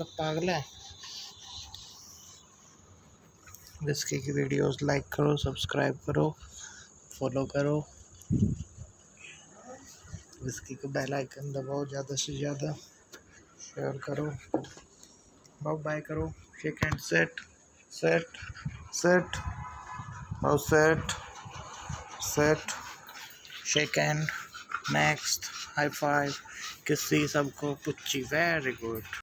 मतलब पागल है। विस्की की वीडियोस लाइक करो, सब्सक्राइब करो, फॉलो करो। विस्की को बेल आइकन दबाओ, ज़्यादा से ज़्यादा शेयर करो। बाय बाय करो, shake hand, set set set, bye set set, shake hand, next, high five, किसी सबको पुच्ची, वेरी गुड।